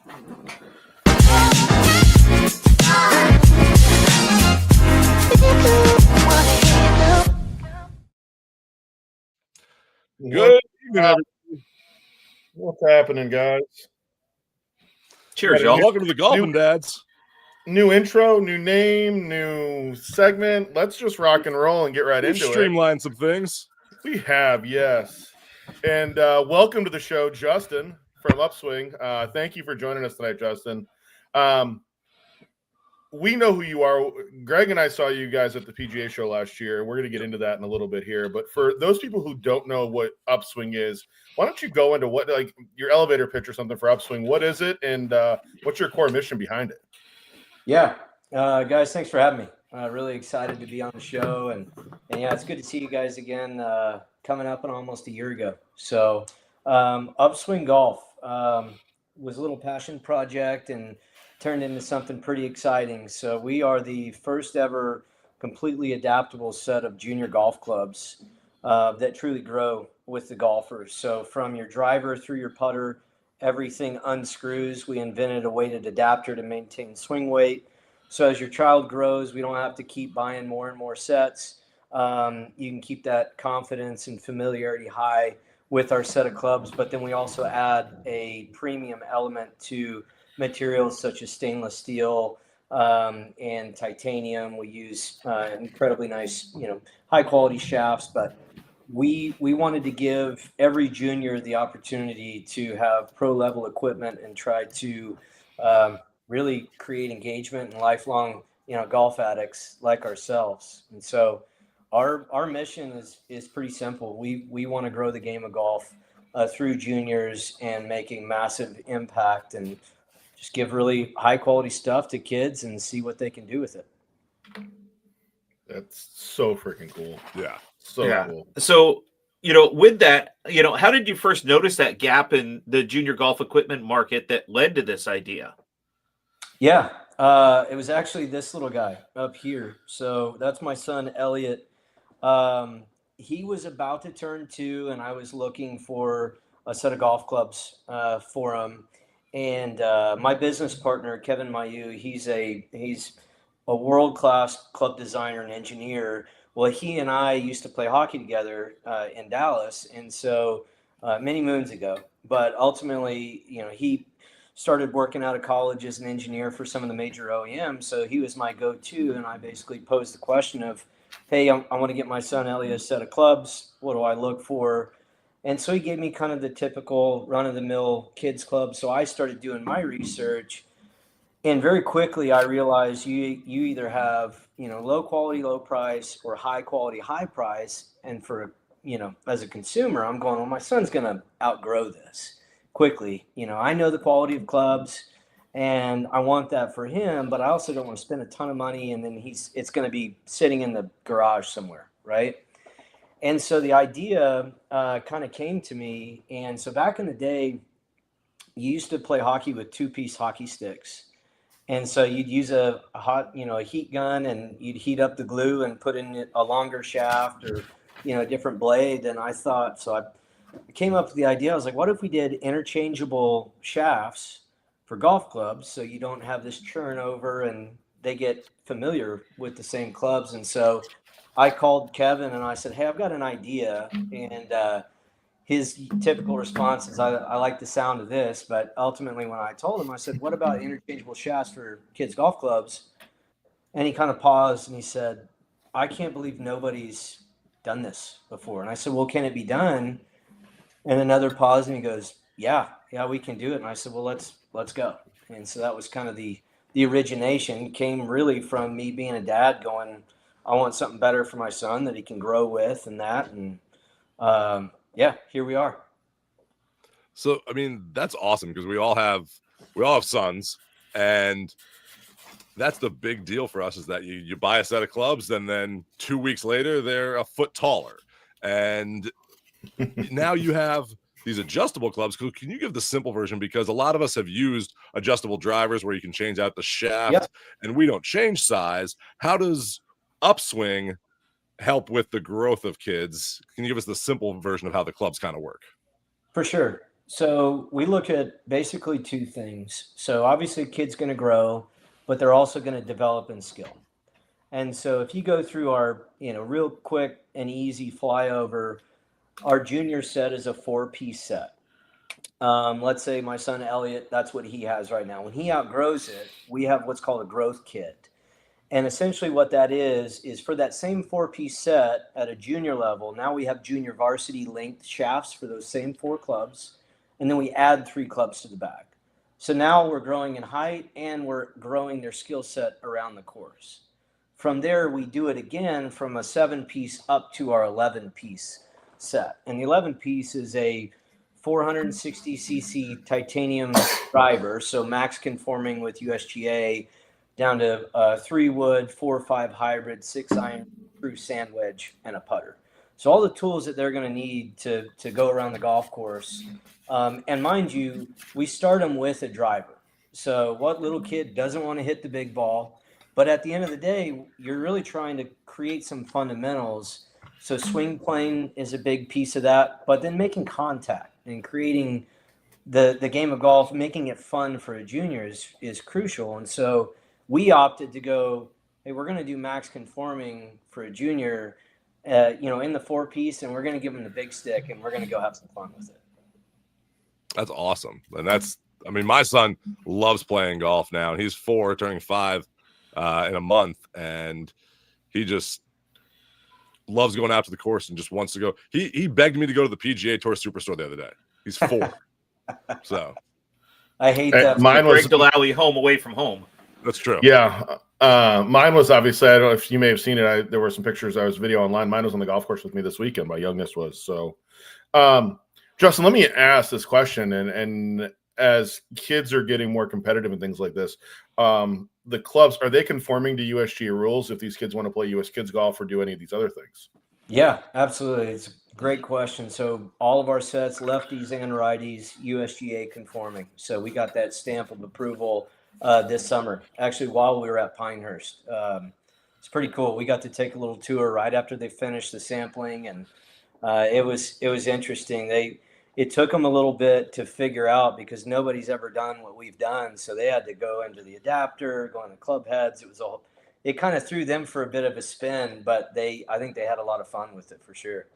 Good evening, everybody. What's happening, guys? Cheers, y'all. Welcome to the Golfing Dads. New intro, new name, new segment. Let's just rock and roll and get right into it. Streamline some things. We have, yes. And welcome to the show, Justin from Upswing. Thank you for joining us tonight, Justin. We know who you are. Greg and I saw you guys at the PGA Show last year. We're going to get into that in a little bit here. But for those people who don't know what Upswing is, why don't you go into what, like, your elevator pitch or something for Upswing? What is it, and what's your core mission behind it? Yeah, guys, thanks for having me. Really excited to be on the show, and yeah, it's good to see you guys again. Coming up on almost a year ago. So, Upswing Golf was a little passion project and turned into something pretty exciting. So we are the first ever completely adaptable set of junior golf clubs that truly grow with the golfers. So from your driver through your putter, everything unscrews. We invented a weighted adapter to maintain swing weight. So as your child grows, we don't have to keep buying more and more sets. You can keep that confidence and familiarity high with our set of clubs, but then we also add a premium element to materials such as stainless steel and titanium. We use incredibly nice, high quality shafts, but we wanted to give every junior the opportunity to have pro level equipment and try to really create engagement and lifelong, golf addicts like ourselves. And so our mission is pretty simple. We want to grow the game of golf through juniors and making massive impact and just give really high quality stuff to kids and see what they can do with it. That's so freaking cool. Yeah. Cool. So, with that, how did you first notice that gap in the junior golf equipment market that led to this idea? Yeah. It was actually this little guy up here. So that's my son, Elliot. He was about to turn 2 and I was looking for a set of golf clubs for him. And my business partner, Kevin Mayu, he's a world-class club designer and engineer. Well, he and I used to play hockey together in Dallas, and so many moons ago. But ultimately, he started working out of college as an engineer for some of the major OEMs. So he was my go-to, and I basically posed the question of, hey, I want to get my son Elliot a set of clubs. What do I look for? And so he gave me kind of the typical run-of-the-mill kids club. So I started doing my research, and very quickly I realized you either have, low quality, low price, or high quality, high price. And for, as a consumer, I'm going, well, my son's going to outgrow this quickly. I know the quality of clubs and I want that for him, but I also don't want to spend a ton of money and then it's going to be sitting in the garage somewhere, right? And so the idea kind of came to me. And so back in the day, you used to play hockey with 2-piece hockey sticks. And so you'd use a heat gun and you'd heat up the glue and put in a longer shaft or, a different blade. And I thought, so I came up with the idea. I was like, what if we did interchangeable shafts for golf clubs so you don't have this churn over and they get familiar with the same clubs? And so I called Kevin and I said, hey, I've got an idea. And his typical response is, I like the sound of this. But ultimately, when I told him, I said, what about interchangeable shafts for kids' golf clubs? And he kind of paused and he said, I can't believe nobody's done this before. And I said, well, can it be done? And another pause and he goes, yeah, we can do it. And I said, well, let's go. And so that was kind of the origination. Came really from me being a dad going, I want something better for my son that he can grow with and that. And here we are. So, I mean, that's awesome because we all have sons, and that's the big deal for us is that you buy a set of clubs and then 2 weeks later they're a foot taller. And now you have these adjustable clubs. Can you give the simple version? Because a lot of us have used adjustable drivers where you can change out the shaft and we don't change size. How does Upswing help with the growth of kids? Can you give us the simple version of how the clubs kind of work? For sure. So we look at basically two things. So obviously, kid's going to grow, but they're also going to develop in skill. And so if you go through our, real quick and easy flyover, our junior set is a 4-piece set. Let's say my son Elliot, that's what he has right now. When he outgrows it, we have what's called a growth kit. And essentially what that is for that same 4-piece set at a junior level, now we have junior varsity length shafts for those same 4 clubs. And then we add 3 clubs to the back. So now we're growing in height and we're growing their skill set around the course. From there, we do it again from a 7-piece up to our 11-piece set. And the 11-piece is a 460cc titanium driver, so max conforming with USGA, down to 3-wood, 4-5 hybrid, 6-iron, true sand wedge, and a putter. So all the tools that they're going to need to go around the golf course. And mind you, we start them with a driver. So what little kid doesn't want to hit the big ball? But at the end of the day, you're really trying to create some fundamentals. So swing plane is a big piece of that, but then making contact and creating the game of golf, making it fun for a junior is crucial. And so we opted to go, hey, we're going to do max conforming for a junior, in the 4-piece, and we're going to give them the big stick, and we're going to go have some fun with it. That's awesome. And my son loves playing golf now, and he's 4, turning 5 in a month, and he just loves going out to the course and just wants to go. He begged me to go to the PGA Tour Superstore the other day. He's 4. So I hate that. Mine was Greg Delowy home away from home. that's true. Yeah. Mine was obviously, I don't know if you may have seen it. There were some pictures. I was video online. Mine was on the golf course with me this weekend. My youngest was. So, Justin, let me ask this question. And as kids are getting more competitive and things like this, the clubs, are they conforming to USGA rules if these kids want to play US kids golf or do any of these other things? Yeah, absolutely. It's a great question. So all of our sets, lefties and righties, USGA conforming. So we got that stamp of approval this summer, actually, while we were at Pinehurst. It's pretty cool. We got to take a little tour right after they finished the sampling, and it was interesting. It took them a little bit to figure out because nobody's ever done what we've done. So they had to go into the adapter, go into club heads. It kind of threw them for a bit of a spin, but I think they had a lot of fun with it for sure.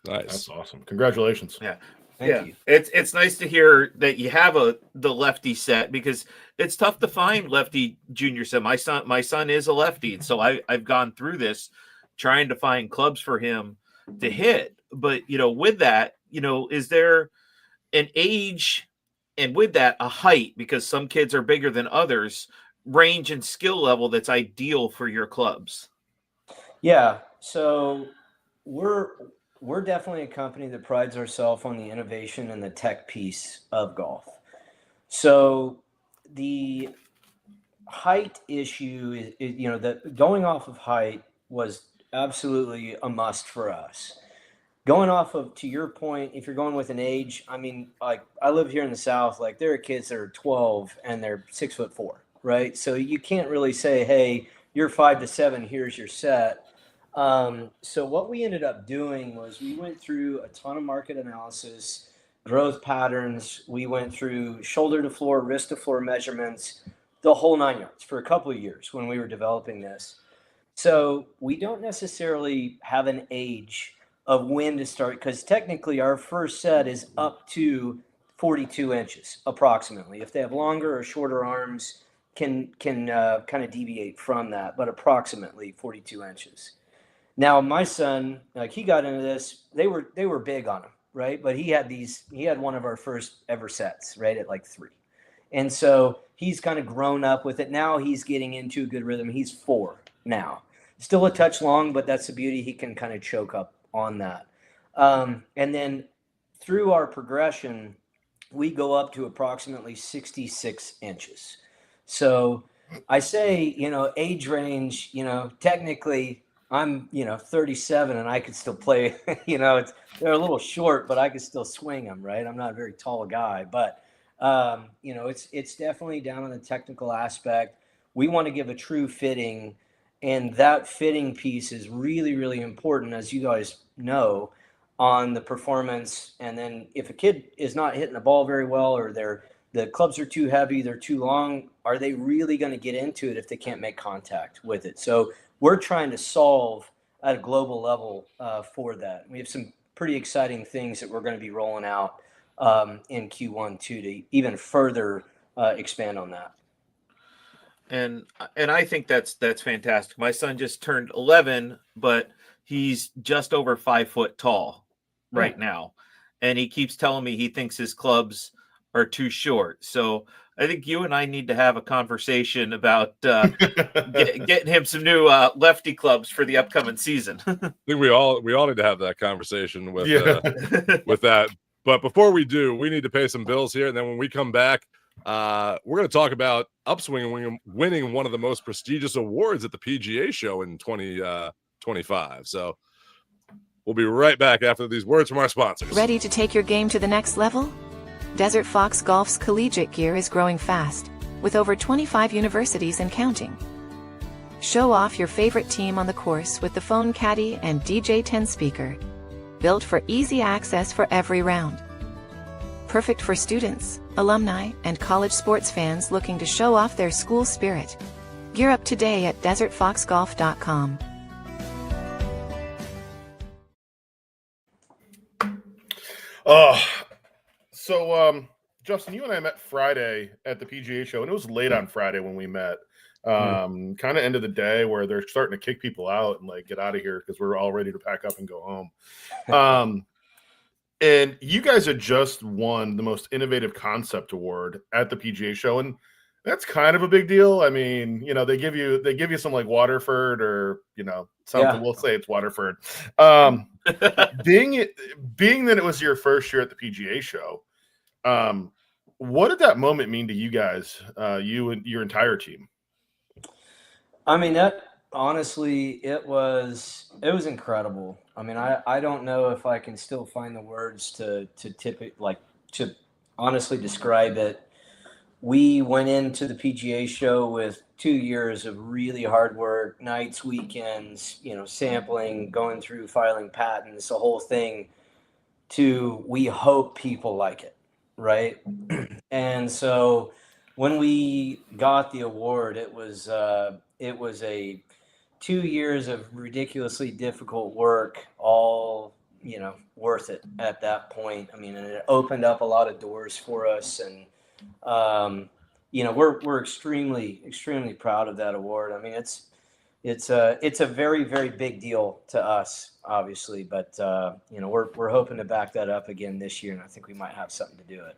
Nice. That's awesome. Congratulations. Yeah. Thank you. It's nice to hear that you have the lefty set, because it's tough to find lefty junior set. My son is a lefty, and so I've gone through this trying to find clubs for him to hit. But with that, is there an age, and with that a height, because some kids are bigger than others, range and skill level that's ideal for your clubs? Yeah. So we're definitely a company that prides ourselves on the innovation and the tech piece of golf. So the height issue is that going off of height was absolutely a must for us. Going off of, to your point, if you're going with an age, like I live here in the South, like there are kids that are 12 and they're 6'4", right? So you can't really say, hey, you're 5 to 7, here's your set. So what we ended up doing was we went through a ton of market analysis, growth patterns. We went through shoulder to floor, wrist to floor measurements, the whole 9 yards for a couple of years when we were developing this. So we don't necessarily have an age of when to start, because technically our first set is up to 42 inches approximately. If they have longer or shorter arms, can kind of deviate from that, but approximately 42 inches. Now, my son, like he got into this, they were big on him, right? But he had one of our first ever sets, right, at like 3. And so he's kind of grown up with it. Now he's getting into a good rhythm. He's 4 now. Still a touch long, but that's the beauty. He can kind of choke up on that. And then through our progression, we go up to approximately 66 inches. So I say, age range, technically I'm, 37 and I could still play, they're a little short, but I could still swing them, right? I'm not a very tall guy, but, it's definitely down on the technical aspect. We want to give a true fitting, and that fitting piece is really, really important, as you guys know. on the performance. And then if a kid is not hitting the ball very well, or the clubs are too heavy, they're too long, are they really going to get into it if they can't make contact with it? So we're trying to solve at a global level for that. We have some pretty exciting things that we're going to be rolling out in Q1 too, to even further expand on that. And I think that's fantastic. My son just turned 11, but he's just over 5 foot tall right now, and he keeps telling me he thinks his clubs are too short. So I think you and I need to have a conversation about getting him some new lefty clubs for the upcoming season. I think we all need to have that conversation with Yeah. with that. But before we do, we need to pay some bills here, and then when we come back, we're going to talk about Upswing winning one of the most prestigious awards at the PGA Show in 2025. So we'll be right back after these words from our sponsors. Ready to take your game to the next level? Desert Fox Golf's collegiate gear is growing fast, with over 25 universities and counting. Show off your favorite team on the course with the Phone Caddy and DJ 10 speaker, built for easy access for every round. Perfect for students, alumni, and college sports fans looking to show off their school spirit. Gear up today at desertfoxgolf.com. So Justin, you and I met Friday at the PGA Show, and it was late on Friday when we met. Kind of end of the day where they're starting to kick people out and like get out of here because we're all ready to pack up and go home. And you guys had just won the most innovative concept award at the PGA Show, and that's kind of a big deal. I mean, you know, they give you some like Waterford or, you know, something. Yeah. We'll say it's Waterford. Being that it was your first year at the PGA Show, what did that moment mean to you guys, you and your entire team? I mean, that honestly, it was incredible. I mean, I don't know if I can still find the words to honestly describe it. We went into the PGA Show with 2 years of really hard work, nights, weekends, you know, sampling, going through, filing patents, the whole thing, to we hope people like it, right? And so when we got the award, it was a 2 years of ridiculously difficult work, all, you know, worth it at that point. I mean, and it opened up a lot of doors for us, and you know, we're extremely proud of that award. I mean, it's a very, very big deal to us, obviously, but you know, we're hoping to back that up again this year, and I think we might have something to do it.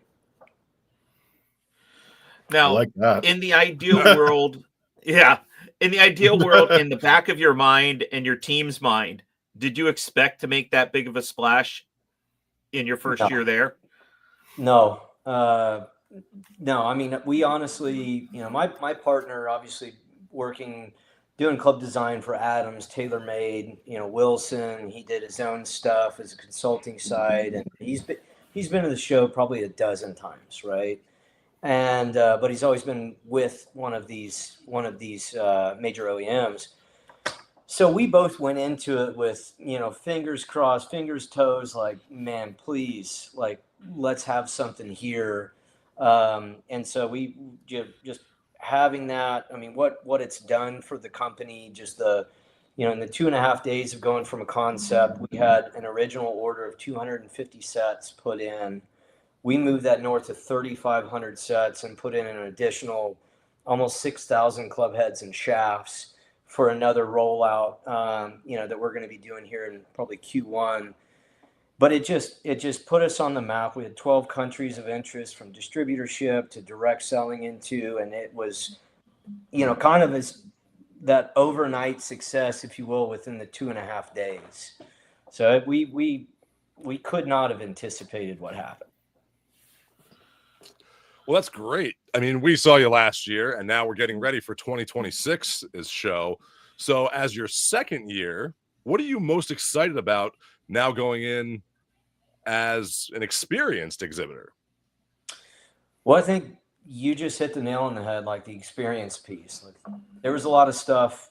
Now, like that. In the ideal world, in the ideal world, in the back of your mind and your team's mind, did you expect to make that big of a splash in your first year there? No. No, I mean, we honestly, you know, my partner, obviously doing club design for Adams, TaylorMade, you know, Wilson, he did his own stuff as a consulting side, and he's been to the show probably a dozen times, right? And but he's always been with one of these major OEMs. So we both went into it with, you know, fingers crossed, fingers toes, like, man, please, like, let's have something here. And so we just having that, I mean, what it's done for the company, just the, you know, in the 2.5 days of going from a concept, we had an original order of 250 sets put in. We moved that north to 3,500 sets and put in an additional almost 6,000 club heads and shafts for another rollout, you know, that we're going to be doing here in probably Q1. But it just put us on the map. We had 12 countries of interest, from distributorship to direct selling into, and it was, you know, kind of as that overnight success, if you will, within the 2.5 days. So we could not have anticipated what happened. Well, that's great. I mean, we saw you last year, and now we're getting ready for 2026's show. So as your second year, what are you most excited about now going in as an experienced exhibitor? Well, I think you just hit the nail on the head, like the experience piece. Like, there was a lot of stuff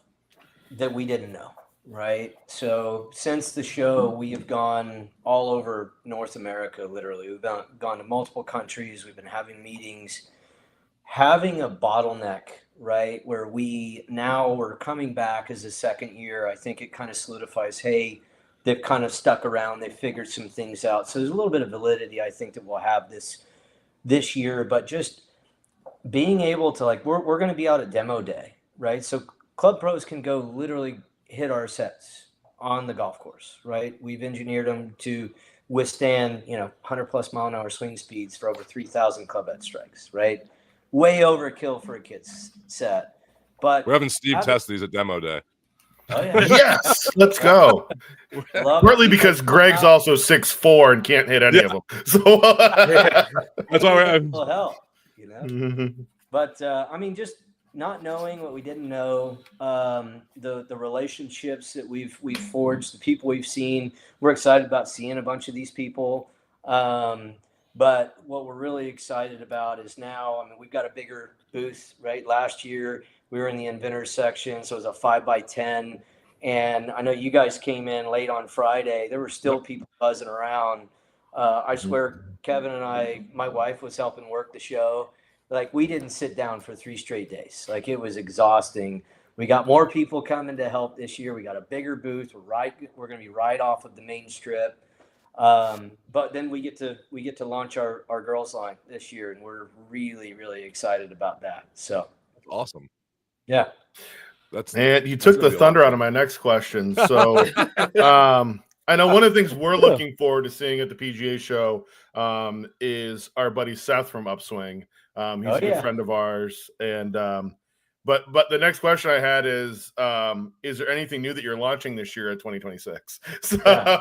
that we didn't know, right? So since the show, we have gone all over North America, literally. We've gone to multiple countries. We've been having meetings, having a bottleneck, right? Where we're coming back as a second year. I think it kind of solidifies, hey, they've kind of stuck around. They've figured some things out. So there's a little bit of validity, I think, that we'll have this year, but just being able to, like, we're going to be out at demo day, right? So club pros can go literally hit our sets on the golf course, right? We've engineered them to withstand 100 plus mile an hour swing speeds for over 3,000 club head strikes, right? Way overkill for a kid's set, but We're having Steve test these at demo day. oh yeah, Yes, let's go. love Partly it. because Greg's also 6'4" and can't hit any of them. So That's why we're will help, But I mean, just not knowing what we didn't know, the relationships that we've forged, the people we've seen. We're excited about seeing a bunch of these people. But what we're really excited about is now, I mean, we've got a bigger booth, right? Last year we were in the inventors section, so it was a 5x10. And I know you guys came in late on Friday. There were still people buzzing around. I swear, Kevin and my wife was helping work the show. Like, we didn't sit down for 3 straight days. Like, it was exhausting. We got more people coming to help this year. We got a bigger booth. We're going to be right off of the main strip. But then we get to launch our girls line this year, and we're really, really excited about that. So awesome. yeah. Man, you took the thunder out of my next question. So I know one of the things we're looking forward to seeing at the PGA Show is our buddy Seth from Upswing. He's a good friend of ours. And but the next question I had is there anything new that you're launching this year at 2026? So,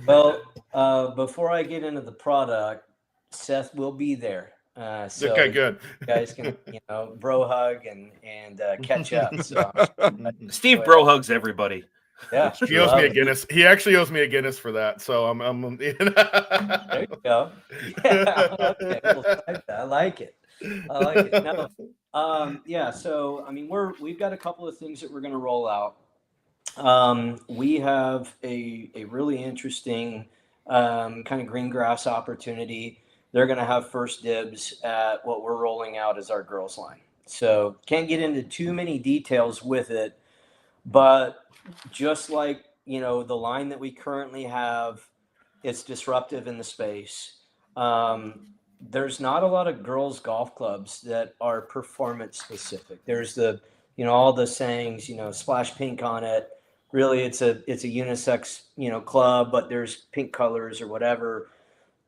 Well, before I get into the product, Seth will be there. So okay, good. You guys can, bro hug and catch up. So Steve bro hugs everybody. yeah, He owes me a Guinness. He actually owes me a Guinness for that. So I'm there you go. Yeah, okay. Well, I like it. No, yeah. So I mean, we've got a couple of things that we're going to roll out. We have a really interesting kind of green grass opportunity. They're going to have first dibs at what we're rolling out as our girls line. So can't get into too many details with it, but just like, the line that we currently have, it's disruptive in the space. There's not a lot of girls golf clubs that are performance specific. There's all the sayings, splash pink on it. Really, it's a unisex, club, but there's pink colors or whatever.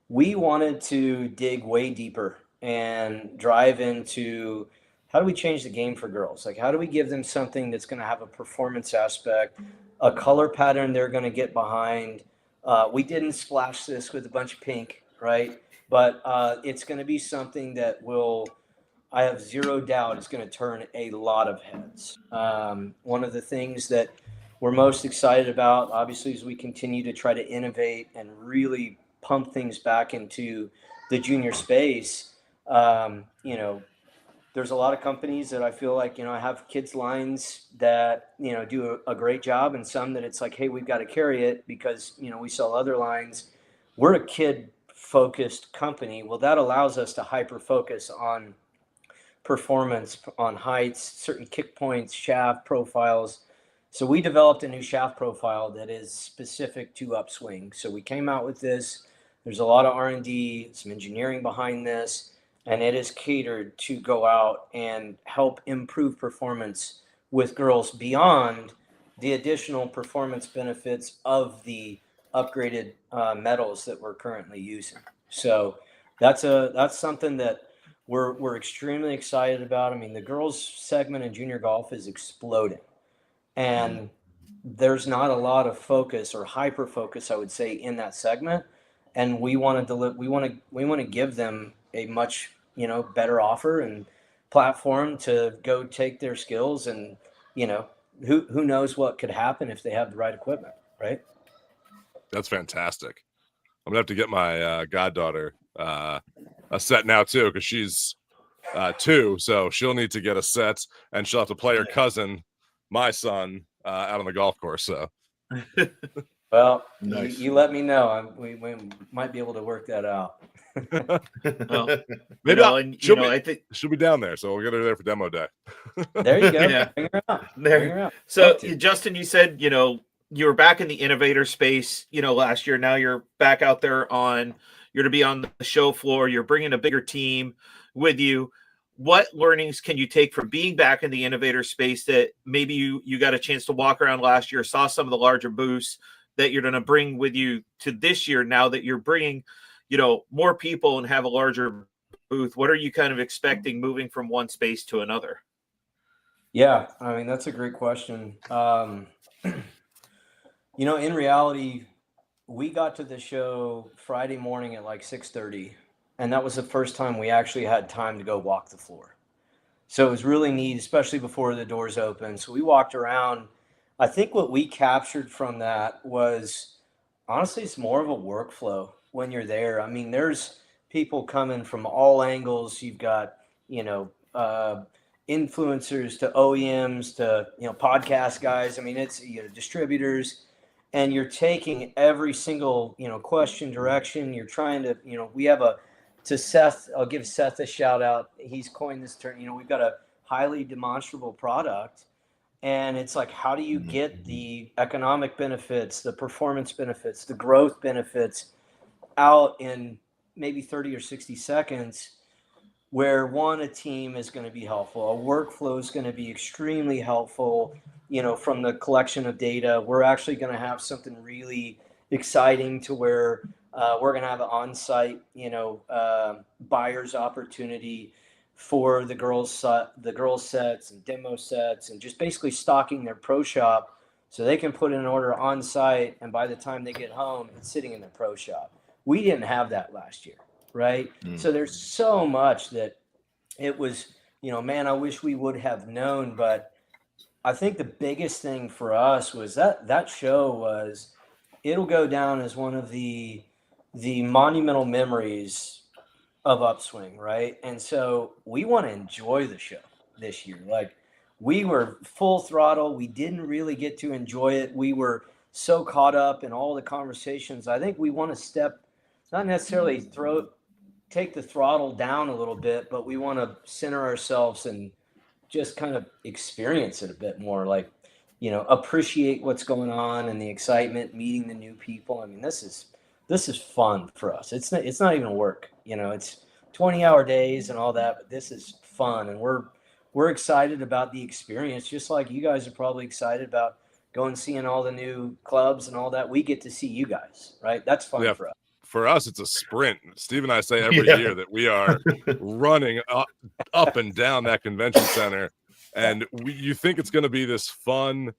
We wanted to dig way deeper and drive into how do we change the game for girls? Like, how do we give them something that's going to have a performance aspect, a color pattern they're going to get behind? We didn't splash this with a bunch of pink, right? But it's going to be something that I have zero doubt, it's going to turn a lot of heads. One of the things that we're most excited about, obviously, as we continue to try to innovate and really pump things back into the junior space. There's a lot of companies that I feel like, have kids lines that, do a great job, and some that it's like, hey, we've got to carry it because, we sell other lines. We're a kid focused company. Well, that allows us to hyper focus on performance, on heights, certain kick points, shaft profiles. So we developed a new shaft profile that is specific to Upswing. So we came out with this. There's a lot of R&D, some engineering behind this, and it is catered to go out and help improve performance with girls beyond the additional performance benefits of the upgraded metals that we're currently using. So that's something that we're extremely excited about. I mean, the girls segment in junior golf is exploding, and there's not a lot of focus or hyper focus, I would say, in that segment. And we want to give them a much better offer and platform to go take their skills, and who knows what could happen if they have the right equipment, right? That's fantastic. I'm gonna have to get my goddaughter a set now too, because she's 2, so she'll need to get a set, and she'll have to play her cousin, my son, out on the golf course. So Well, Nice. you let me know. We might be able to work that out. Well, maybe I think she'll be down there, so we'll get her there for demo day. There you go. Yeah. Bring her out. There. Bring her out. So, Love to. Justin, you said, you were back in the innovator space, last year. Now you're back out there you're to be on the show floor. You're bringing a bigger team with you. What learnings can you take from being back in the innovator space that maybe you got a chance to walk around last year, saw some of the larger booths that you're going to bring with you to this year now that you're bringing, more people and have a larger booth? What are you kind of expecting moving from one space to another? Yeah, I mean, that's a great question. In reality, we got to the show Friday morning at like 6:30, and that was the first time we actually had time to go walk the floor. So it was really neat, especially before the doors opened. So we walked around. I think what we captured from that was, honestly, it's more of a workflow when you're there. I mean, there's people coming from all angles. You've got, influencers to OEMs to, podcast guys. I mean, it's, distributors, and you're taking every single, question, direction. You're trying to, we have to Seth, I'll give Seth a shout out. He's coined this term, we've got a highly demonstrable product. And it's like, how do you get the economic benefits, the performance benefits, the growth benefits out in maybe 30 or 60 seconds, where a team is going to be helpful. A workflow is going to be extremely helpful, from the collection of data. We're actually going to have something really exciting to where we're going to have an on-site, buyer's opportunity for the girls sets and demo sets, and just basically stocking their pro shop so they can put in an order on site, and by the time they get home, it's sitting in the pro shop. We didn't have that last year, right? So there's so much that it was, man, I wish we would have known. But I think the biggest thing for us was that show it'll go down as one of the monumental memories of Upswing, right? And so we want to enjoy the show this year. Like, we were full throttle. We didn't really get to enjoy it. We were so caught up in all the conversations. I think we want to not necessarily take the throttle down a little bit, but we want to center ourselves and just kind of experience it a bit more. Like, appreciate what's going on and the excitement, meeting the new people. I mean, this is fun for us. It's not even work, it's 20-hour days and all that, but this is fun. And we're excited about the experience, just like you guys are probably excited about going and seeing all the new clubs and all that. We get to see you guys, right? That's fun for us. For us, it's a sprint. Steve and I say every year that we are running up and down that convention center. And you think it's going to be this fun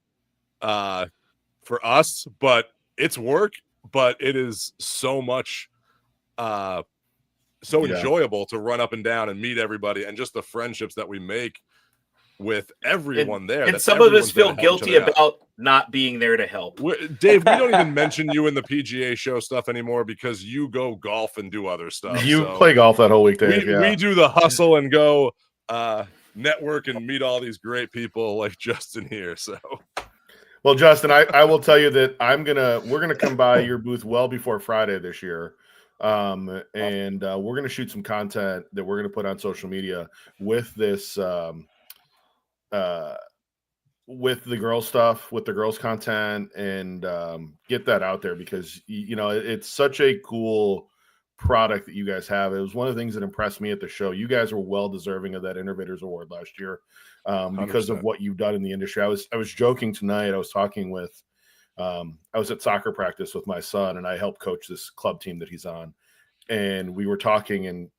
for us, but it's work. But it is so much, enjoyable to run up and down and meet everybody, and just the friendships that we make with everyone there. And some of us feel guilty about not being there to help. Dave, we don't even mention you in the PGA show stuff anymore because you go golf and do other stuff. You play golf that whole week, Dave. We do the hustle and go network and meet all these great people like Justin here. So. Well, Justin, I will tell you that we're gonna come by your booth well before Friday this year, and we're gonna shoot some content that we're gonna put on social media with this, with the girls stuff, with the girls content, and get that out there because it's such a cool product that you guys have. It was one of the things that impressed me at the show. You guys were well deserving of that Innovators Award last year. Because of what you've done in the industry. I was joking tonight. I was talking with, I was at soccer practice with my son, and I helped coach this club team that he's on. And we were talking, and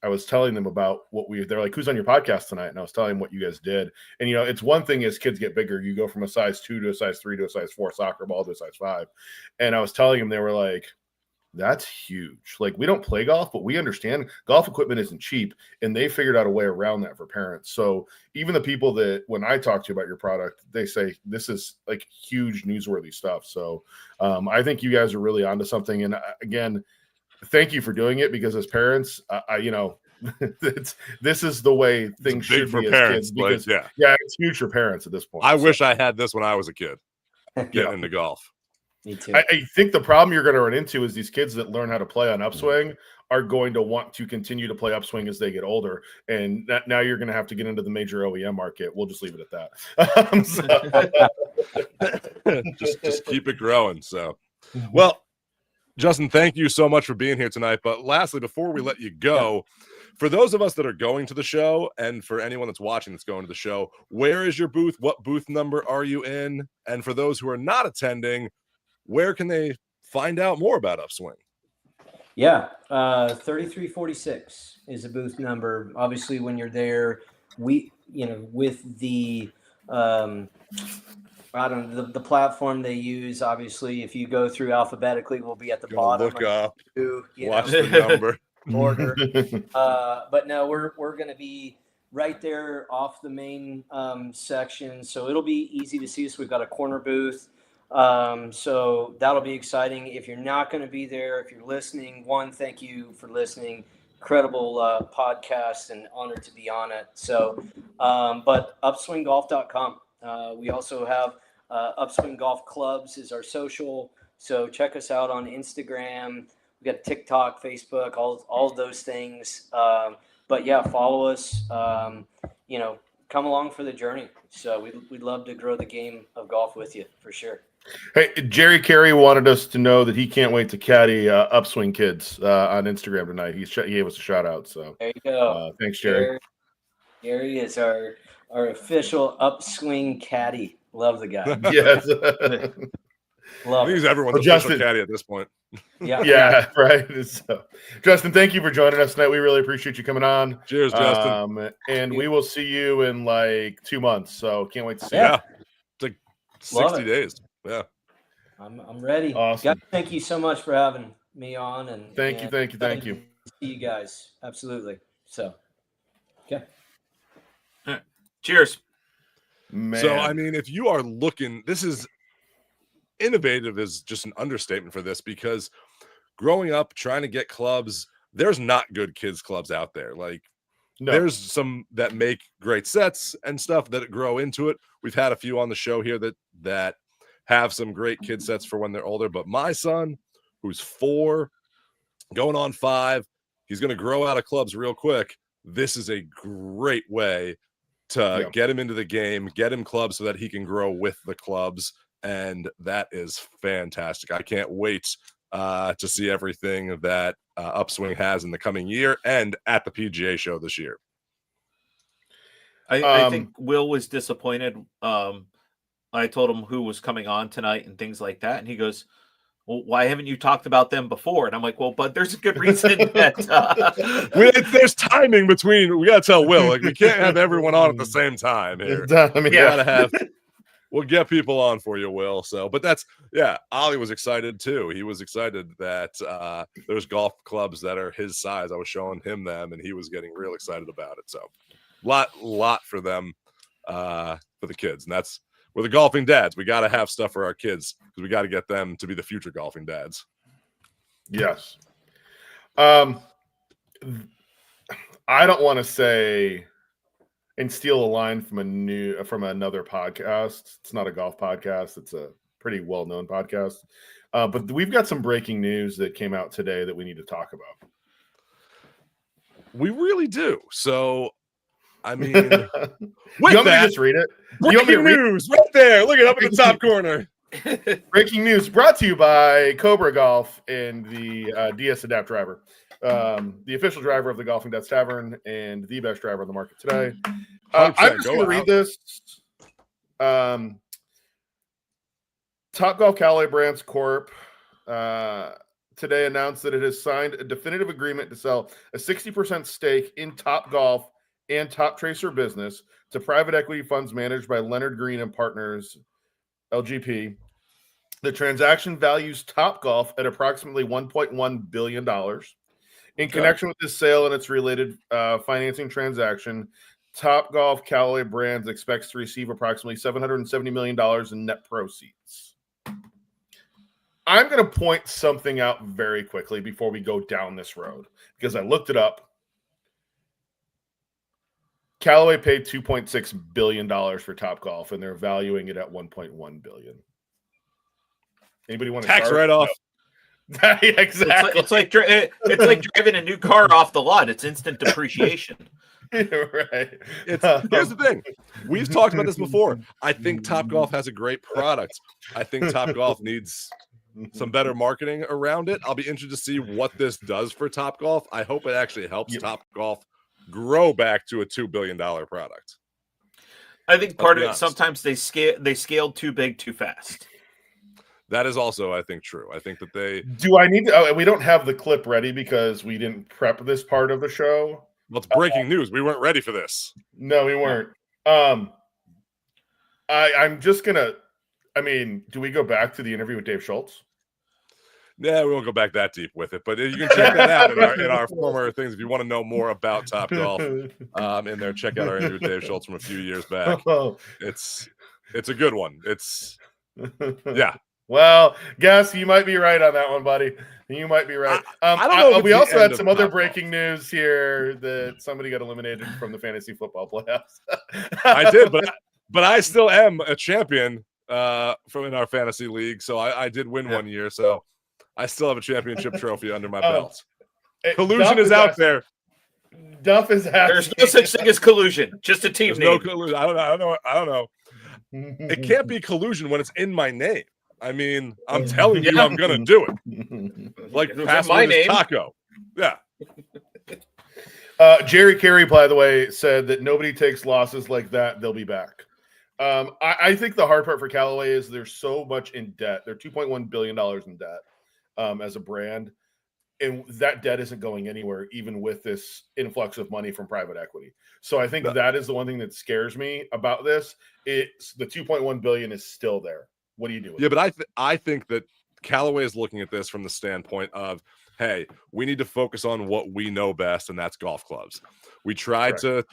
I was telling them about they're like, who's on your podcast tonight? And I was telling them what you guys did. And, it's one thing as kids get bigger, you go from a size 2 to a size 3 to a size 4 soccer ball to a size 5. And I was telling them, they were like, that's huge. Like, we don't play golf, but we understand golf equipment isn't cheap, and they figured out a way around that for parents. So even the people that, when I talk to you about your product, they say this is like huge newsworthy stuff. So I think you guys are really onto something. And again, thank you for doing it, because as parents, this is the way things big should for be as parents, kids. Because but yeah. it's huge for parents at this point. I so. wish I had this when I was a kid getting into golf. Me too. I think the problem you're going to run into is these kids that learn how to play on Upswing are going to want to continue to play Upswing as they get older, and now you're going to have to get into the major OEM market. We'll just leave it at that. just keep it growing. So, well, Justin, thank you so much for being here tonight. But lastly, before we let you go, for those of us that are going to the show, and for anyone that's watching that's going to the show, where is your booth? What booth number are you in? And for those who are not attending, where can they find out more about Upswing? Yeah, 3346 is a booth number. Obviously, when you're there, with the the platform they use. Obviously, if you go through alphabetically, we'll be at the bottom. Look up, watch the the number. order. But no, we're going to be right there off the main section, so it'll be easy to see us. We've got a corner booth. So that'll be exciting. If you're not going to be there, if you're listening, thank you for listening. Incredible podcast, and honored to be on it. So, but upswinggolf.com. We also have Upswing Golf Clubs is our social. So check us out on Instagram. We got TikTok, Facebook, all of those things. But yeah, follow us. Come along for the journey. So we'd love to grow the game of golf with you for sure. Hey, Jerry Carey wanted us to know that he can't wait to caddy Upswing Kids on Instagram tonight. He gave us a shout out. So there you go. Thanks, Jerry. Gary is our official Upswing caddy. Love the guy. Yes. Love He's it. everyone's official caddy at this point. Yeah, right. So, Justin, thank you for joining us tonight. We really appreciate you coming on. Cheers, Justin. And we will see you in like 2 months. So can't wait to see you. Yeah. It's like 60 days. Yeah. I'm ready. Awesome. Guys, thank you so much for having me on. And thank you. See you guys. Absolutely. So, okay. Cheers. Man. So, I mean, if you are looking, this is innovative is just an understatement for this, because growing up trying to get clubs, there's not good kids clubs out there. Like there's some that make great sets and stuff that grow into it. We've had a few on the show here that have some great kid sets for when they're older. But my son, who's 4, going on 5, he's going to grow out of clubs real quick. This is a great way to get him into the game, get him clubs so that he can grow with the clubs. And that is fantastic. I can't wait to see everything that Upswing has in the coming year and at the PGA Show this year. I think Will was disappointed. I told him who was coming on tonight and things like that. And he goes, well, why haven't you talked about them before? And I'm like, well, but there's a good reason that there's timing between. We got to tell Will, like, we can't have everyone on at the same time here. We'll get people on for you, Will. So, but Ollie was excited too. He was excited that there's golf clubs that are his size. I was showing him them, and he was getting real excited about it. So, lot for them, for the kids, and that's. We're the golfing dads. We got to have stuff for our kids because we got to get them to be the future golfing dads. Yes. I don't want to say and steal a line from another podcast. It's not a golf podcast. It's a pretty well-known podcast. But we've got some breaking news that came out today that we need to talk about. We really do. So, I mean, you want me to just read it? Breaking news right there. Look it up in the top corner. Breaking news brought to you by Cobra Golf and the DS Adapt driver, the official driver of the Golfing Dads Tavern and the best driver on the market today. I'm just going to read this. Topgolf Callaway Brands Corp. Today announced that it has signed a definitive agreement to sell a 60% stake in Topgolf and Top Tracer business to private equity funds managed by Leonard Green and Partners, LGP. The transaction values Topgolf at approximately $1.1 billion. In connection with this sale and its related financing transaction, Topgolf Callaway Brands expects to receive approximately $770 million in net proceeds. I'm going to point something out very quickly before we go down this road, because I looked it up. Callaway paid $2.6 billion for Topgolf, and they're valuing it at $1.1 billion. Anybody want to Tax start? write-off. No. Yeah, exactly. It's like driving a new car off the lot. It's instant depreciation. Right. Here's the thing. We've talked about this before. I think Topgolf has a great product. I think Topgolf needs some better marketing around it. I'll be interested to see what this does for Topgolf. I hope it actually helps Topgolf grow back to a $2 billion product. I think part of it, sometimes they scaled too big too fast. That is also, I think, true. I think that they... Do I need to... Oh, we don't have the clip ready because we didn't prep this part of the show. Well, it's breaking news. We weren't ready for this. No, we weren't. I'm just going to... I mean, do we go back to the interview with Dave Schultz? Yeah, we won't go back that deep with it, but you can check that out in our former things. If you want to know more about Topgolf, in there, check out our interview with Dave Schultz from a few years back. It's a good one. Yeah. Well, guess you might be right on that one, buddy. You might be right. I don't know. We also had some other breaking news here that somebody got eliminated from the fantasy football playoffs. I did, but I still am a champion from in our fantasy league. So I did win one year. So I still have a championship trophy under my belt. Collusion is out there. Duff is out. There's no such thing as collusion. Just a team name. No collusion. I don't know. It can't be collusion when it's in my name. I mean, I'm telling you, I'm gonna do it. Like password is taco. Yeah. Jerry Carey, by the way, said that nobody takes losses like that. They'll be back. I think the hard part for Callaway is they're so much in debt. They're $2.1 billion in debt as a brand. And that debt isn't going anywhere, even with this influx of money from private equity. So I think that is the one thing that scares me about this. It's the $2.1 billion is still there. What do you do? Yeah, but I think that Callaway is looking at this from the standpoint of, hey, we need to focus on what we know best, and that's golf clubs. We tried to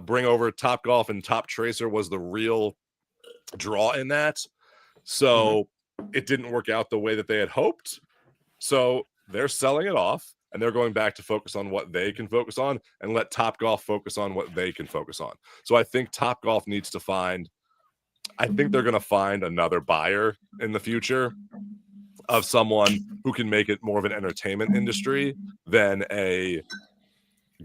bring over Topgolf, and Top Tracer was the real draw in that. So it didn't work out the way that they had hoped. So they're selling it off, and they're going back to focus on what they can focus on and let Topgolf focus on what they can focus on. So I think Topgolf needs to find... I think they're going to find another buyer in the future of someone who can make it more of an entertainment industry than a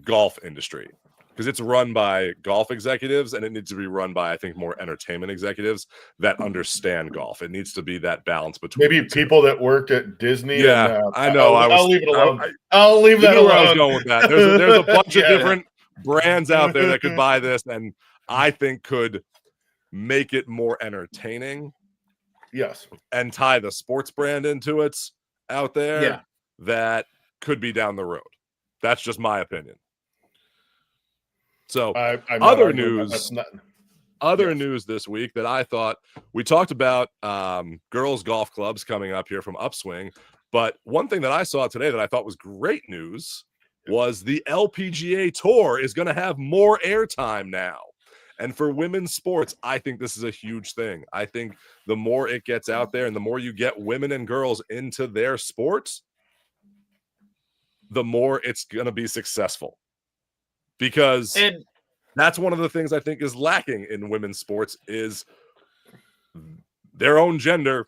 golf industry, because it's run by golf executives and it needs to be run by, I think, more entertainment executives that understand golf. It needs to be that balance between maybe people that worked at Disney. Yeah, and, I know. I'll leave it alone. I'll leave that alone. Where I was going with that. There's a bunch of different brands out there that could buy this, and I think could make it more entertaining. Yes. And tie the sports brand into it out there. Yeah. That could be down the road. That's just my opinion. So other news this week that I thought we talked about girls golf clubs coming up here from Upswing. But one thing that I saw today that I thought was great news was the LPGA Tour is going to have more airtime now. And for women's sports, I think this is a huge thing. I think the more it gets out there and the more you get women and girls into their sports, the more it's going to be successful. Because that's one of the things I think is lacking in women's sports is their own gender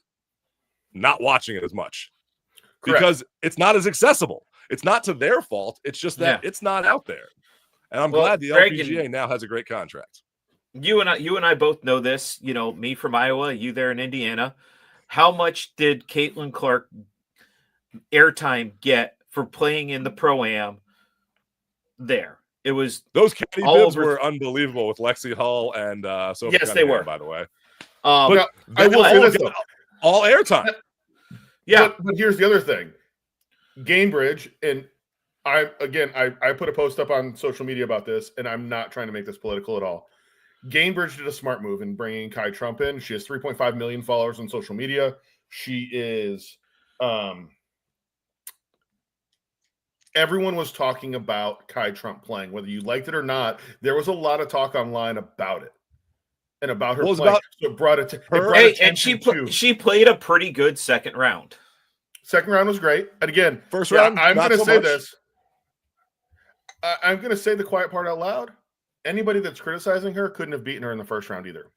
not watching it as much. Correct. Because it's not as accessible. It's not to their fault. It's just that it's not out there. And I'm glad the LPGA now has a great contract. You and I both know this. You know, me from Iowa, you there in Indiana. How much did Caitlin Clark airtime get for playing in the Pro-Am there? It was those caddy bibs were unbelievable with Lexi Hull and Sophie yes, they were, by the way. But I will say this, all airtime. Yeah, but here's the other thing. Gainbridge, and I put a post up on social media about this, and I'm not trying to make this political at all. Gainbridge did a smart move in bringing Kai Trump in. She has 3.5 million followers on social media. She is everyone was talking about Kai Trump playing, whether you liked it or not. There was a lot of talk online about it and about her playing. So it brought and she played a pretty good second round. Second round was great. And again, first round, I'm going to say this. I'm going to say the quiet part out loud. anybody that's criticizing her couldn't have beaten her in the first round either.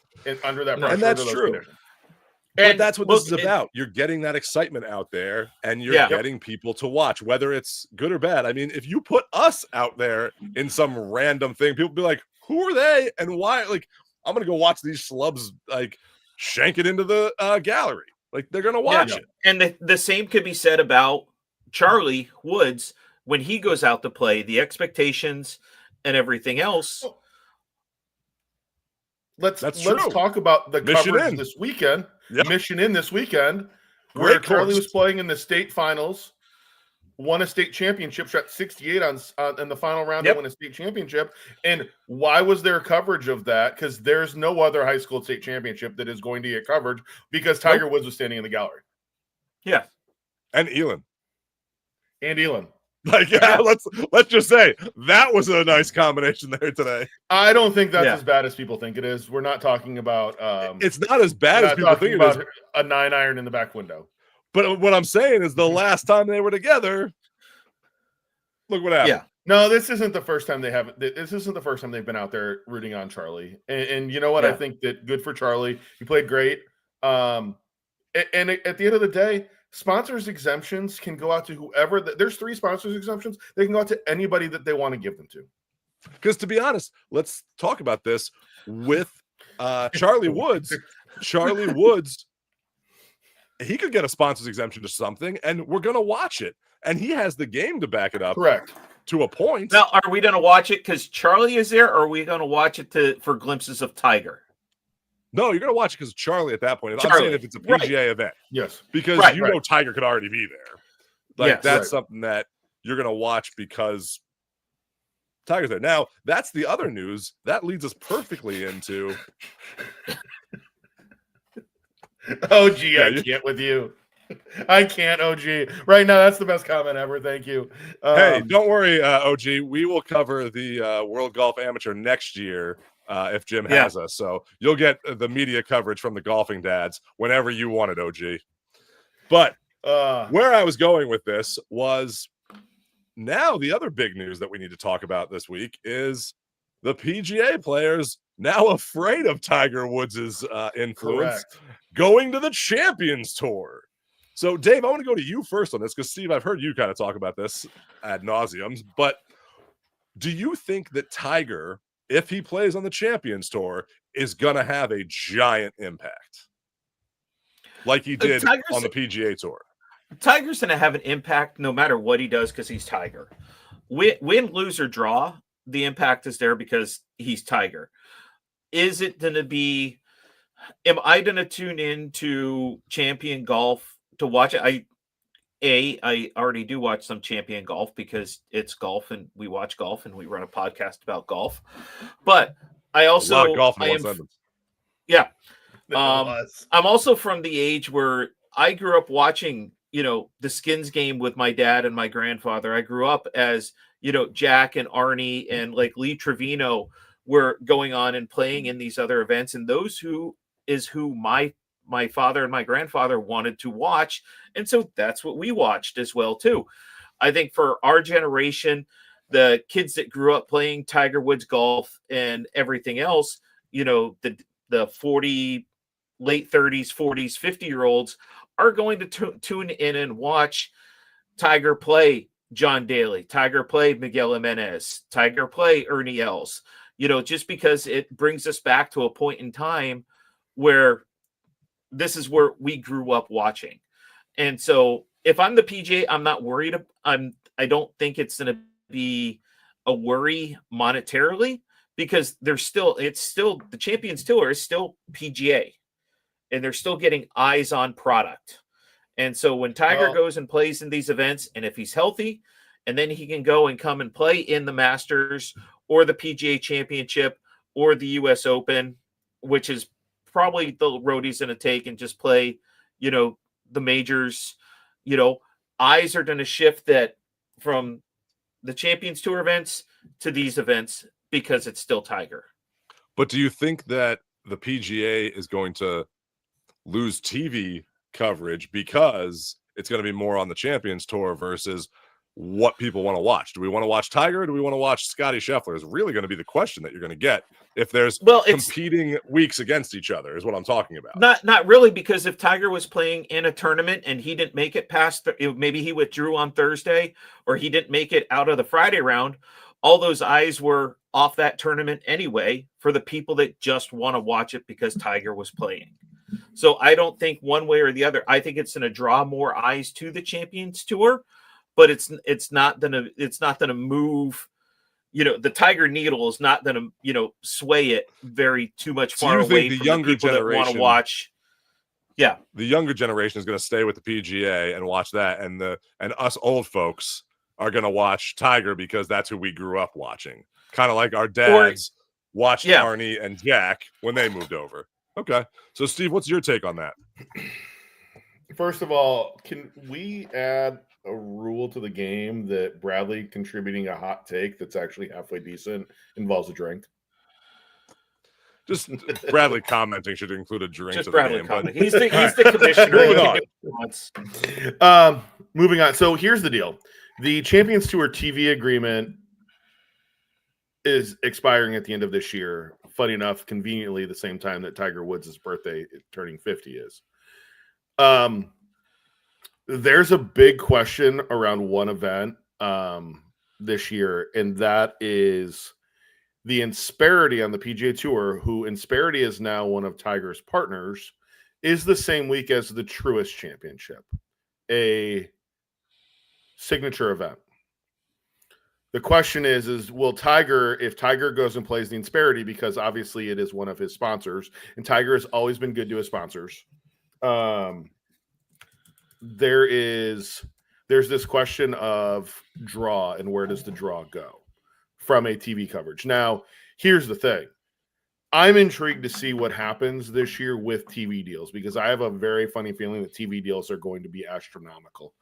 Under that No. pressure, And that's under those true. conditions. But And that's what look, this is about. You're getting that excitement out there, and you're Yeah. getting people to watch, whether it's good or bad. I mean, if you put us out there in some random thing, people be like, "Who are they and why?" Like, I'm gonna go watch these schlubs like shank it into the gallery. Like, they're gonna watch it. And the same could be said about Charlie Woods when he goes out to play, the expectations and everything else. Let's true. talk about the Mission coverage in. this weekend. Yep. Mission in this weekend, Great where Charlie course. was playing in the state finals, won a state championship, shot 68 in the final round Yep. to win a state championship. And why was there coverage of that? Because there's no other high school state championship that is going to get coverage because Tiger Woods was standing in the gallery. Yeah. And Elon. And Elon. Like, let's just say that was a nice combination there today. I don't think that's Yeah. as bad as people think it is. We're not talking about It's not as bad as people think it is. a 9-iron in the back window. But what I'm saying is, the last time they were together, look what happened. Yeah. No, this isn't the first time this isn't the first time they've been out there rooting on Charlie. And you know what? Yeah. I think that good for Charlie. He played great. And at the end of the day, sponsors exemptions can go out to whoever. There's 3 sponsors exemptions. They can go out to anybody that they want to give them to. Because to be honest, let's talk about this with Charlie Woods. Charlie Woods, he could get a sponsors exemption to something, and we're going to watch it. And he has the game to back it up. Correct. To a point. Now, are we going to watch it because Charlie is there, or are we going to watch it for glimpses of Tiger? No, you're going to watch it because of Charlie at that point. I'm Charlie, saying if it's a PGA event. Yes. Because Right, you know Tiger could already be there. Like, Yes. that's Right. something that you're going to watch because Tiger's there. Now, that's the other news. That leads us perfectly into... OG, I can't with you. I can't, OG. Right now, that's the best comment ever. Thank you. Hey, don't worry, OG. We will cover the World Golf Amateur next year if Jim has us. So you'll get the media coverage from the golfing dads whenever you want it, OG. But where I was going with this was now the other big news that we need to talk about this week is the PGA players now afraid of Tiger Woods' influence going to the Champions Tour. So, Dave, I want to go to you first on this because, Steve, I've heard you kind of talk about this ad nauseum. But do you think that Tiger, if he plays on the Champions Tour, is going to have a giant impact like he did on the PGA Tour? Tiger's going to have an impact no matter what he does because he's Tiger. Win, lose, or draw, the impact is there because he's Tiger. Is it going to be – am I going to tune in to Champion Golf to watch it? I already do watch some Champion Golf because it's golf and we watch golf and we run a podcast about golf. But I also – a lot of golf in one sentence. Yeah. I'm also from the age where I grew up watching, the Skins game with my dad and my grandfather. I grew up as, Jack and Arnie and like Lee Trevino were going on and playing in these other events. And those who my father and my grandfather wanted to watch. And so that's what we watched as well, too. I think for our generation, the kids that grew up playing Tiger Woods golf and everything else, the 40, late 30s, 40s, 50-year-olds are going to tune in and watch Tiger play John Daly, Tiger play Miguel Jimenez, Tiger play Ernie Els, just because it brings us back to a point in time where this is where we grew up watching. And so if I'm the PGA, I'm not worried. I don't think it's going to be a worry monetarily because it's still the Champions Tour is still PGA and they're still getting eyes on product. And so when Tiger goes and plays in these events, and if he's healthy, and then he can go and come and play in the Masters or the PGA Championship or the US Open, which is probably the road he's going to take and just play, the majors, eyes are going to shift that from the Champions Tour events to these events because it's still Tiger. But do you think that the PGA is going to lose TV coverage because it's going to be more on the Champions Tour versus what people want to watch. Do we want to watch Tiger? Or do we want to watch Scotty Scheffler? Is really going to be the question that you're going to get if there's competing weeks against each other. Is what I'm talking about. Not really, because if Tiger was playing in a tournament and he didn't make it past, maybe he withdrew on Thursday or he didn't make it out of the Friday round, all those eyes were off that tournament anyway for the people that just want to watch it because Tiger was playing. So I don't think one way or the other. I think it's going to draw more eyes to the Champions Tour, but it's not gonna move. The Tiger needle is not gonna sway it very too much far away from the younger generation that want to watch. Yeah, the younger generation is going to stay with the PGA and watch that, and us old folks are going to watch Tiger because that's who we grew up watching. Kind of like our dads watched Arnie and Jack when they moved over. Okay. So, Steve, what's your take on that? First of all, can we add a rule to the game that Bradley contributing a hot take that's actually halfway decent involves a drink? Just Bradley commenting should include a drink. Just Bradley commenting. He's the commissioner. Moving on. So here's the deal. The Champions Tour TV agreement is expiring at the end of this year. Funny enough, conveniently the same time that Tiger Woods' birthday turning 50 is. There's a big question around one event this year, and that is the Insperity on the PGA Tour, who Insperity is now one of Tiger's partners, is the same week as the Truist Championship, a signature event. The question is will Tiger, if Tiger goes and plays the Insperity, because obviously it is one of his sponsors, and Tiger has always been good to his sponsors, there's this question of draw and where does the draw go from a TV coverage. Now, here's the thing. I'm intrigued to see what happens this year with TV deals, because I have a very funny feeling that TV deals are going to be astronomical,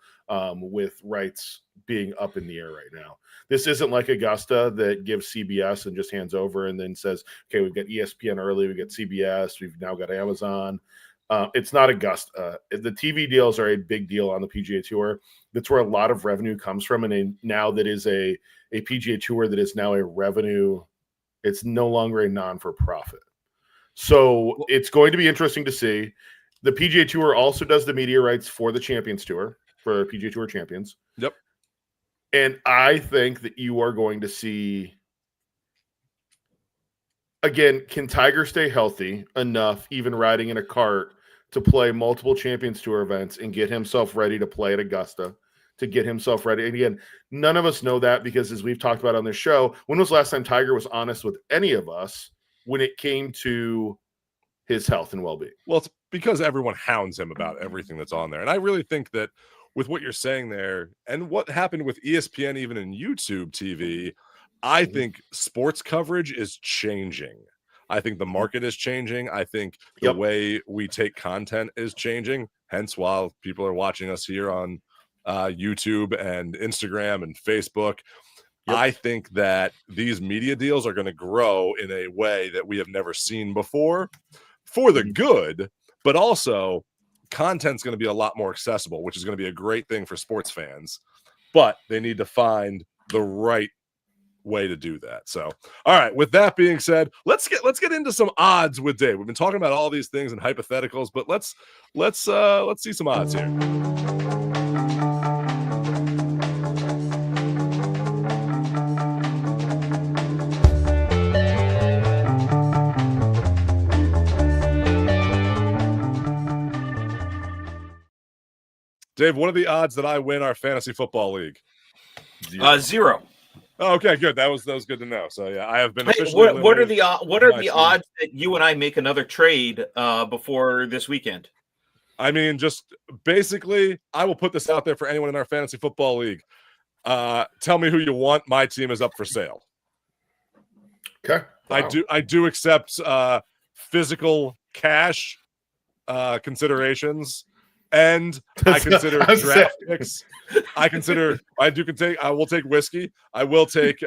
with rights being up in the air right now. This isn't like Augusta that gives CBS and just hands over and then says, okay, we've got ESPN early, we've got CBS, we've now got Amazon. It's not Augusta. The TV deals are a big deal on the PGA Tour. That's where a lot of revenue comes from. And now that is a PGA Tour that is now a revenue. It's no longer a non-for-profit. So it's going to be interesting to see. The PGA Tour also does the media rights for the Champions Tour, for PGA Tour champions. Yep. And I think that you are going to see, again, can Tiger stay healthy enough, even riding in a cart, to play multiple Champions Tour events and get himself ready to play at Augusta, to get himself ready? And again, none of us know that, because as we've talked about on this show, when was the last time Tiger was honest with any of us when it came to his health and well-being? Well, it's because everyone hounds him about everything that's on there. And I really think that with what you're saying there and what happened with ESPN, even in YouTube TV, I think sports coverage is changing. I think the market is changing. I think the way we take content is changing. Hence, while people are watching us here on YouTube and Instagram and Facebook, I think that these media deals are going to grow in a way that we have never seen before, for the good, but also content's going to be a lot more accessible, which is going to be a great thing for sports fans. But they need to find the right way to do that. So, all right, with that being said, let's get into some odds with Dave. We've been talking about all these things and hypotheticals, but let's see some odds here. Dave, what are the odds that I win our fantasy football league? 0. Oh, okay, good. That was good to know. So yeah, I have been officially. What are the odds that you and I make another trade before this weekend? I mean, just basically, I will put this out there for anyone in our fantasy football league. Tell me who you want. My team is up for sale. Okay, wow. I do accept physical cash considerations. And I consider draft picks. I will take whiskey. I will take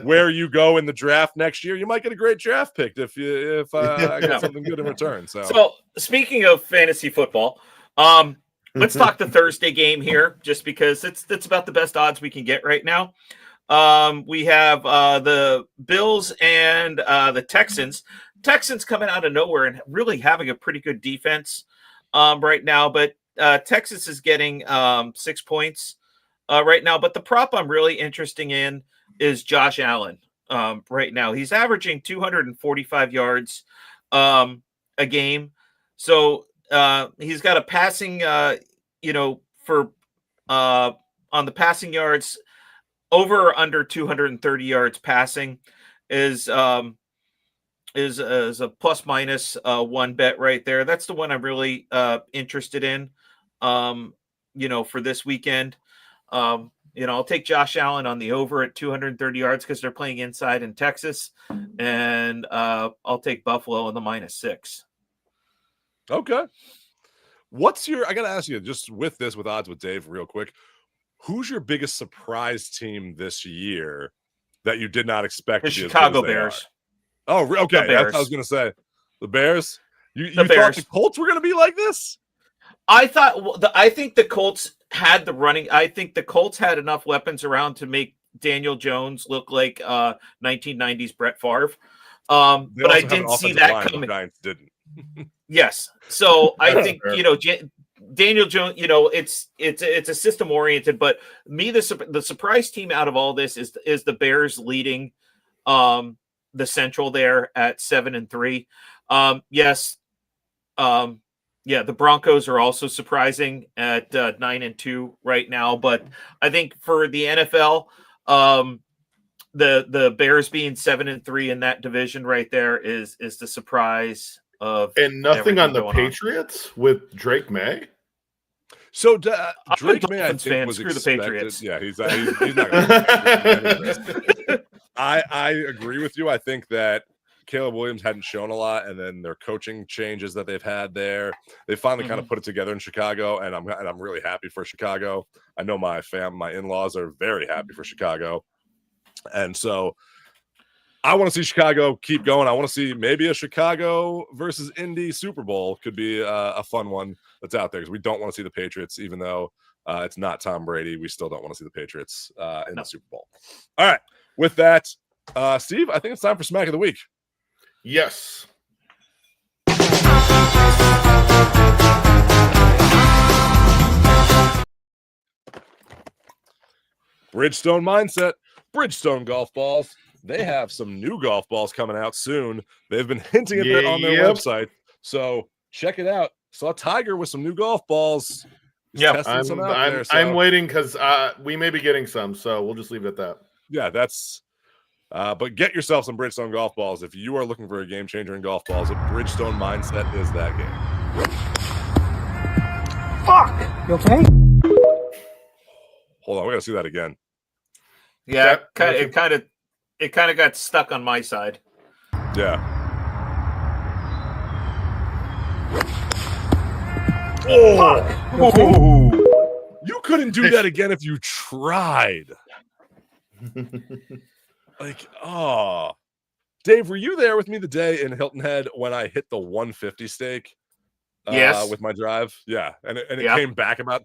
where you go in the draft next year. You might get a great draft pick if I get something good in return. So speaking of fantasy football, let's talk the Thursday game here, just because that's about the best odds we can get right now. We have the Bills and the Texans. Texans coming out of nowhere and really having a pretty good defense right now, but Texas is getting 6 points right now. But the prop I'm really interested in is Josh Allen right now. He's averaging 245 yards a game. So he's got a passing, for on the passing yards, over or under 230 yards passing is a plus minus one bet right there. That's the one I'm really interested in, for this weekend. I'll take Josh Allen on the over at 230 yards because they're playing inside in Texas, and I'll take Buffalo on the -6. Okay. I got to ask you, just with odds with Dave real quick, who's your biggest surprise team this year that you did not expect The to be Chicago as good as they Bears. are? Oh, okay. The Bears. That's what I was going to say. The Bears? You The thought Bears. the Colts were going to be like this? I think the Colts had the running. I think the Colts had enough weapons around to make Daniel Jones look like 1990s Brett Favre. But I didn't see that coming. The Giants didn't. Yes. So I think, fair. Daniel Jones, it's a system oriented, but the surprise team out of all this is the Bears leading the Central there at 7-3. Yes. The Broncos are also surprising at 9-2 right now, but I think for the NFL, the Bears being 7-3 in that division right there is the surprise of, And nothing on the going Patriots with Drake May. So I'm Drake a May, I Dolphins think, fan. was Screw the expected. Patriots. Yeah, he's not going to. I agree with you. I think that Caleb Williams hadn't shown a lot, and then their coaching changes that they've had there, they finally kind of put it together in Chicago, and I'm really happy for Chicago. I know my in-laws are very happy for Chicago, and so I want to see Chicago keep going. I want to see maybe a Chicago versus Indy Super Bowl could be a fun one that's out there, because we don't want to see the Patriots, even though it's not Tom Brady. We still don't want to see the Patriots in the Super Bowl. All right. With that, Steve, I think it's time for Smack of the Week. Yes. Bridgestone Mindset, Bridgestone golf balls. They have some new golf balls coming out soon. They've been hinting at that on their website, so check it out. Saw Tiger with some new golf balls. Yeah, I'm waiting because we may be getting some, so we'll just leave it at that. Yeah, that's. But get yourself some Bridgestone golf balls if you are looking for a game changer in golf balls. A Bridgestone Mindset is that game. Fuck! You okay? Hold on, we gotta see that again. Yeah, it kind of got stuck on my side. Yeah. Oh, you couldn't do that again if you tried. Dave, were you there with me the day in Hilton Head when I hit the 150 stake? Yes. With my drive. Yeah, and it came back about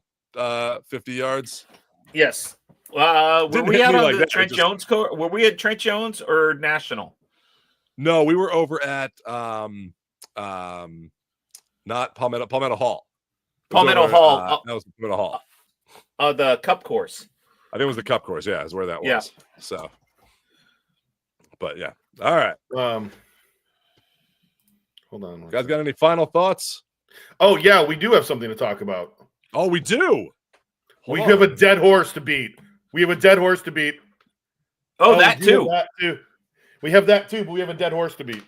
50 yards. Yes. Were we out on the Trent Jones course? Were we at Trent Jones or National? No, we were over at not Palmetto Hall. Palmetto Hall. That was Palmetto Hall. The Cup course. I think it was the Cup course. Yeah, is where that was. Yeah. So, but yeah. All right. Hold on. You guys got any final thoughts? Oh yeah, we do have something to talk about. Oh, we do. We have a dead horse to beat. We have a dead horse to beat. Oh, that too. We have that too, but we have a dead horse to beat.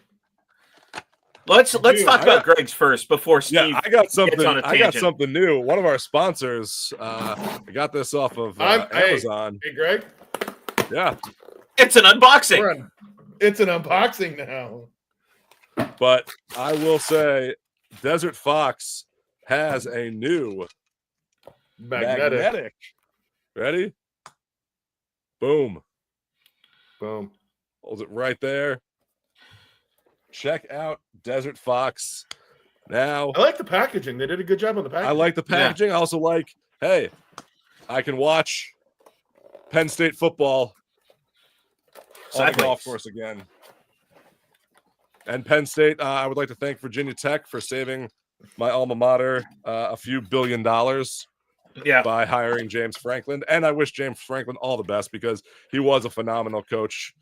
Let's talk about Greg's first before Steve. Yeah, I got something. Gets on a I got something new. One of our sponsors. I got this off of Amazon. Hey, Greg. Yeah, it's an unboxing. It's an unboxing now. But I will say, Desert Fox has a new magnetic. Ready? Boom. Boom. Holds it right there. Check out Desert Fox. Now, I like the packaging. They did a good job on the packaging. I like the packaging. I also like, hey, I can watch Penn State football on the golf course again. And Penn State, I would like to thank Virginia Tech for saving my alma mater a few $1 billion by hiring James Franklin. And I wish James Franklin all the best because he was a phenomenal coach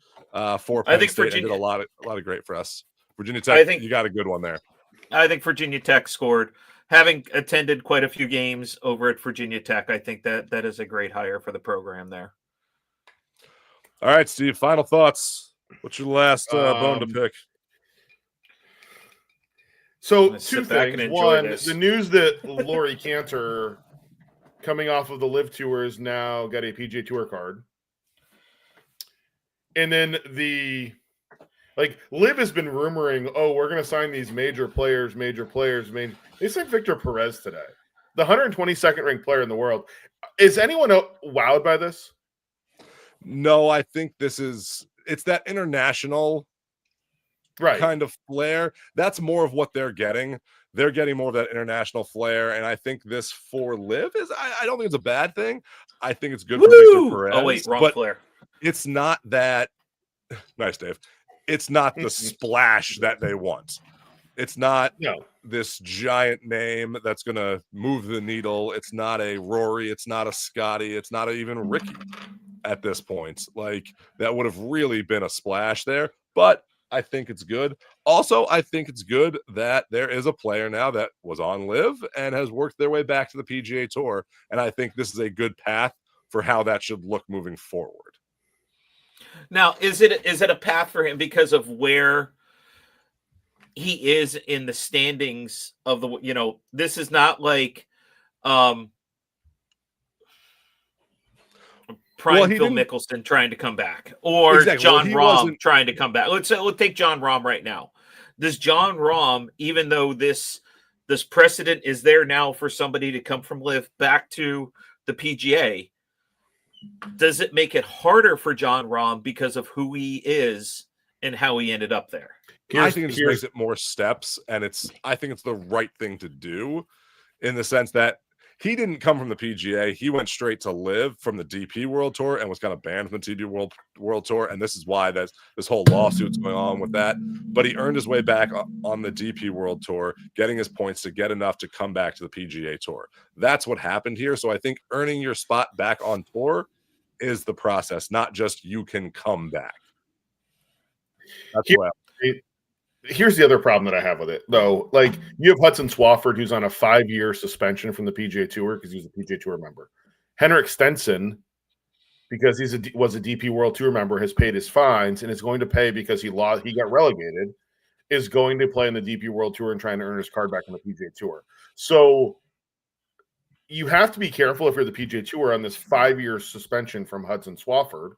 for Penn State and did a lot of great for us. Virginia Tech, you got a good one there. I think Virginia Tech scored. Having attended quite a few games over at Virginia Tech, I think that is a great hire for the program there. All right, Steve, final thoughts. What's your last bone to pick? So two things. One, the news that Laurie Cantor, coming off of the Live Tour, is now got a PGA Tour card. And then Liv has been rumoring, we're going to sign these major players. They signed Victor Perez today, the 122nd ranked player in the world. Is anyone wowed by this? No, I think it's that international kind of flair. That's more of what they're getting. They're getting more of that international flair. And I think this for Liv I don't think it's a bad thing. I think it's good for Victor Perez. Oh, wait, wrong flair. It's not that. Nice, Dave. It's not the splash that they want. It's not this giant name that's going to move the needle. It's not a Rory. It's not a Scotty. It's not even Ricky at this point. Like, that would have really been a splash there. But I think it's good. Also, I think it's good that there is a player now that was on Live and has worked their way back to the PGA Tour. And I think this is a good path for how that should look moving forward. Now, is it a path for him because of where he is in the standings of the, this is not like prime Phil Mickelson trying to come back or John Rahm trying to come back. Let's take John Rahm right now. Does John Rahm, even though this precedent is there now for somebody to come from Live back to the PGA, does it make it harder for John Rahm because of who he is and how he ended up there? I think it just makes it more steps, and I think it's the right thing to do in the sense that he didn't come from the PGA. He went straight to Live from the DP World Tour and was kind of banned from the TD World Tour, and this is why this whole lawsuit's going on with that. But he earned his way back on the DP World Tour, getting his points to get enough to come back to the PGA Tour. That's what happened here. So I think earning your spot back on tour is the process, not just you can come back. That's why. Here's the other problem that I have with it, though. Like, you have Hudson Swafford, who's on a 5-year suspension from the PGA Tour because he's a PGA Tour member. Henrik Stenson, because he was a DP World Tour member, has paid his fines and is going to pay because he got relegated, is going to play in the DP World Tour and trying to earn his card back on the PGA Tour. So you have to be careful if you're the PGA Tour on this 5-year suspension from Hudson Swafford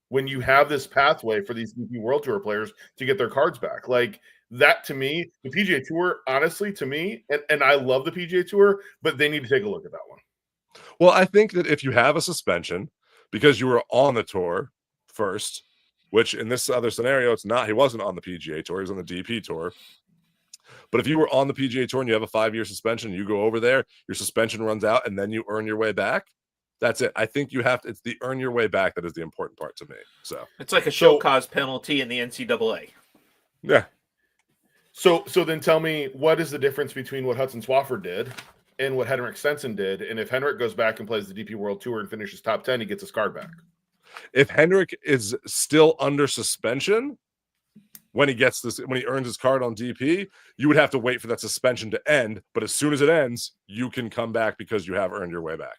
when you have this pathway for these DP World Tour players to get their cards back. Like, that, to me, the PGA Tour, honestly, to me, and I love the PGA Tour, but they need to take a look at that one. Well, I think that if you have a suspension because you were on the tour first, which in this other scenario, it's not, he wasn't on the PGA Tour, he was on the DP Tour. But if you were on the PGA Tour and you have a 5-year suspension, you go over there, your suspension runs out, and then you earn your way back. That's it. I think it's the earn your way back that is the important part to me. So it's like a show cause penalty in the NCAA. Yeah. So then tell me, what is the difference between what Hudson Swafford did and what Henrik Stenson did? And if Henrik goes back and plays the DP World Tour and finishes top 10, he gets his card back. If Henrik is still under suspension when he earns his card on DP, you would have to wait for that suspension to end. But as soon as it ends, you can come back because you have earned your way back.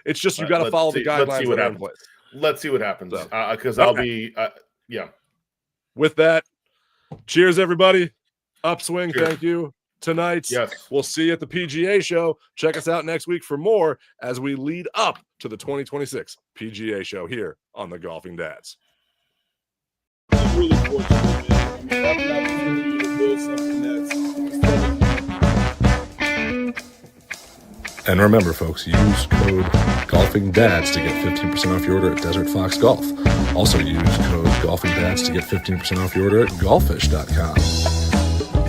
It's just you got to follow the guidelines that are in place. Let's see what happens because I'll be With that, cheers, everybody. Upswing, cheers. Thank you. Tonight, yes. We'll see you at the PGA Show. Check us out next week for more as we lead up to the 2026 PGA Show here on the Golfing Dads. I'm really fortunate, man. Have an opportunity to build something that's And remember, folks, use code GolfingDads to get 15% off your order at Desert Fox Golf. Also use code GolfingDads to get 15% off your order at golfish.com.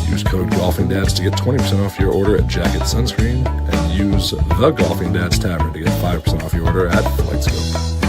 Use code GolfingDads to get 20% off your order at Jacket Sunscreen, and use the Golfing Dads Tavern to get 5% off your order at FlightScope.